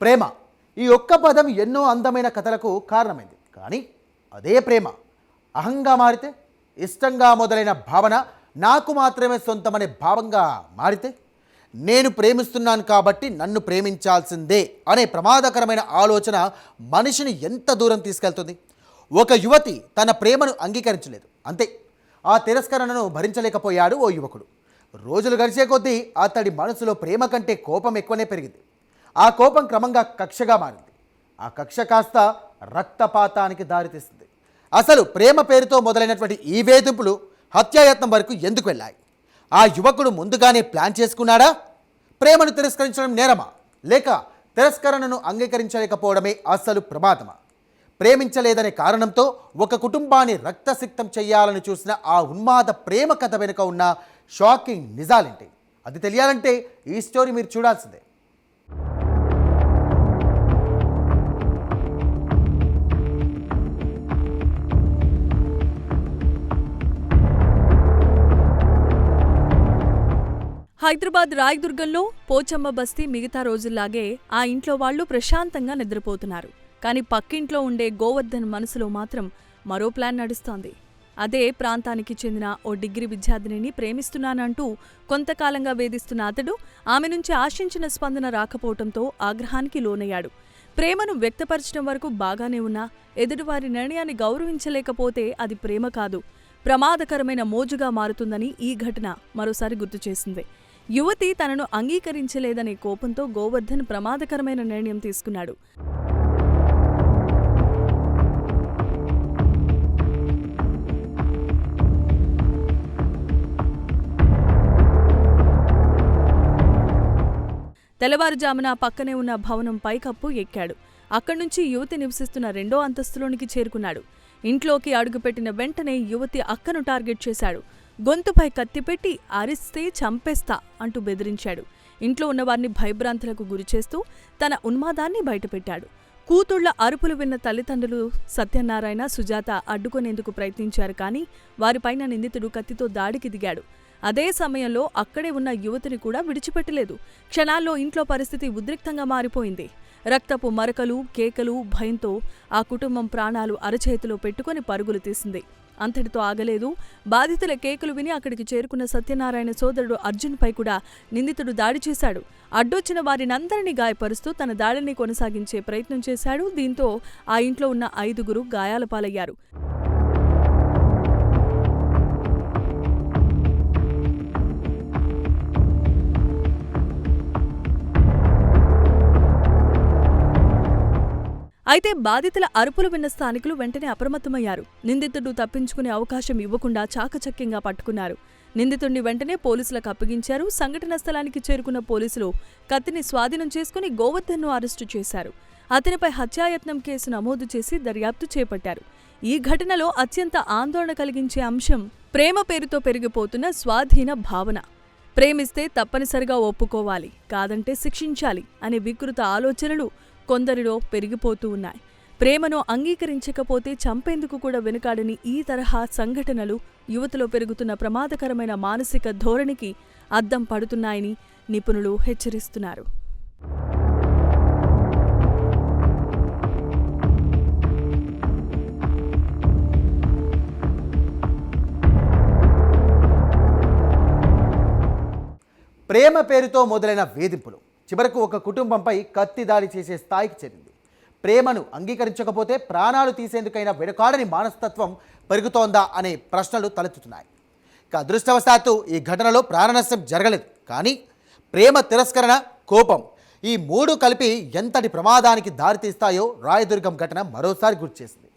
ప్రేమ ఈ ఒక్క పదం ఎన్నో అందమైన కథలకు కారణమైంది. కానీ అదే ప్రేమ అహంగా మారితే, ఇష్టంగా మొదలైన భావన నాకు మాత్రమే సొంతమనే భావంగా మారితే, నేను ప్రేమిస్తున్నాను కాబట్టి నన్ను ప్రేమించాల్సిందే అనే ప్రమాదకరమైన ఆలోచన మనిషిని ఎంత దూరం తీసుకెళ్తుంది. ఒక యువతి తన ప్రేమను అంగీకరించలేదు, అంతే. ఆ తిరస్కరణను భరించలేకపోయాడు ఓ యువకుడు. రోజులు గడిచే కొద్దీ అతడి మనసులో ప్రేమ కంటే కోపం ఎక్కువనే పెరిగింది. ఆ కోపం క్రమంగా కక్షగా మారింది. ఆ కక్ష కాస్త రక్తపాతానికి దారితీస్తుంది. అసలు ప్రేమ పేరుతో మొదలైనటువంటి ఈ వేధింపులు హత్యాయత్నం వరకు ఎందుకు వెళ్ళాయి? ఆ యువకుడు ముందుగానే ప్లాన్ చేసుకున్నాడా? ప్రేమను తిరస్కరించడం నేరమా, లేక తిరస్కరణను అంగీకరించలేకపోవడమే అసలు ప్రమాదమా? ప్రేమించలేదనే కారణంతో ఒక కుటుంబాన్ని రక్తసిక్తం చేయాలని చూసిన ఆ ఉన్మాద ప్రేమ కథ వెనుక ఉన్న షాకింగ్ నిజాలేంటి? అది తెలియాలంటే ఈ స్టోరీ మీరు చూడాల్సిందే. హైదరాబాద్ రాయదుర్గంలో పోచమ్మ బస్తీ మిగతా రోజుల్లాగే ఆ ఇంట్లో వాళ్లు ప్రశాంతంగా నిద్రపోతున్నారు. కానీ పక్కింట్లో ఉండే గోవర్ధన్ మనసులో మాత్రం మరో ప్లాన్ నడుస్తోంది. అదే ప్రాంతానికి చెందిన ఓ డిగ్రీ విద్యార్థినిని ప్రేమిస్తున్నానంటూ కొంతకాలంగా వేధిస్తున్న అతడు ఆమె నుంచి ఆశించిన స్పందన రాకపోవడంతో ఆగ్రహానికి లోనయ్యాడు. ప్రేమను వ్యక్తపరచడం వరకు బాగానే ఉన్నా ఎదుటివారి నిర్ణయాన్ని గౌరవించలేకపోతే అది ప్రేమ కాదు, ప్రమాదకరమైన మోజుగా మారుతుందని ఈ ఘటన మరోసారి గుర్తు చేసింది. యువతి తనను అంగీకరించలేదనే కోపంతో గోవర్ధన్ ప్రమాదకరమైన నిర్ణయం తీసుకున్నాడు. తెల్లవారుజామున పక్కనే ఉన్న భవనం పైకప్పు ఎక్కాడు. అక్కడ్నుంచి యువతి నివసిస్తున్న 2వ అంతస్తులోనికి చేరుకున్నాడు. ఇంట్లోకి అడుగుపెట్టిన వెంటనే యువతి అక్కను టార్గెట్ చేశాడు. గొంతుపై కత్తిపెట్టి అరిస్తే చంపేస్తా అంటూ బెదిరించాడు. ఇంట్లో ఉన్నవారిని భయభ్రాంతులకు గురిచేస్తూ తన ఉన్మాదాన్ని బయటపెట్టాడు. కూతుళ్ల అరుపులు విన్న తల్లిదండ్రులు సత్యనారాయణ, సుజాత అడ్డుకునేందుకు ప్రయత్నించారు. కానీ వారిపైన నిందితుడు కత్తితో దాడికి దిగాడు. అదే సమయంలో అక్కడే ఉన్న యువతిని కూడా విడిచిపెట్టలేదు. క్షణాల్లో ఇంట్లో పరిస్థితి ఉద్రిక్తంగా మారిపోయింది. రక్తపు మరకలు, కేకలు, భయంతో ఆ కుటుంబం ప్రాణాలు అరచేతిలో పెట్టుకుని పరుగులు తీసింది. అంతటితో ఆగలేదు. బాధితుల కేకులు విని అక్కడికి చేరుకున్న సత్యనారాయణ సోదరుడు అర్జున్పై కూడా నిందితుడు దాడి చేశాడు. అడ్డొచ్చిన వారినందరినీ గాయపరుస్తూ తన దాడిని కొనసాగించే ప్రయత్నం చేశాడు. దీంతో ఆ ఇంట్లో ఉన్న 5గురు గాయాల పాలయ్యారు. అయితే బాధితుల అరుపులు విన్న స్థానికులు వెంటనే అప్రమత్తమయ్యారు. నిందితుడు తప్పించుకునే అవకాశం ఇవ్వకుండా చాకచక్యంగా పట్టుకున్నారు. నిందితుడిని వెంటనే పోలీసులకు అప్పగించారు. సంఘటన స్థలానికి చేరుకున్న పోలీసులు కత్తిని స్వాధీనం చేసుకుని గోవర్ధన్ను అరెస్టు చేశారు. అతనిపై హత్యాయత్నం కేసు నమోదు చేసి దర్యాప్తు చేపట్టారు. ఈ ఘటనలో అత్యంత ఆందోళన కలిగించే అంశం ప్రేమ పేరుతో పెరిగిపోతున్న స్వాధీన భావన. ప్రేమిస్తే తప్పనిసరిగా ఒప్పుకోవాలి, కాదంటే శిక్షించాలి అనే వికృత ఆలోచనలు కొందరిలో పెరిగిపోతూ ఉన్నాయి. ప్రేమను అంగీకరించకపోతే చంపేందుకు కూడా వెనుకాడని ఈ తరహా సంఘటనలు యువతలో పెరుగుతున్న ప్రమాదకరమైన మానసిక ధోరణికి అద్దం పడుతున్నాయని నిపుణులు హెచ్చరిస్తున్నారు. ప్రేమ పేరుతో మొదలైన వేధింపులు చివరకు ఒక కుటుంబంపై కత్తి దాడి చేసే స్థాయికి చేరింది. ప్రేమను అంగీకరించకపోతే ప్రాణాలు తీసేందుకైనా వెనుకాడని మనస్తత్వం పెరుగుతోందా అనే ప్రశ్నలు తలెత్తుతున్నాయి. ఇక అదృష్టవశాత్తు ఈ ఘటనలో ప్రాణనష్టం జరగలేదు. కానీ ప్రేమ తిరస్కరణ, కోపం ఈ 3 కలిపి ఎంతటి ప్రమాదానికి దారితీస్తాయో రాయదుర్గం ఘటన మరోసారి గుర్తు చేసింది.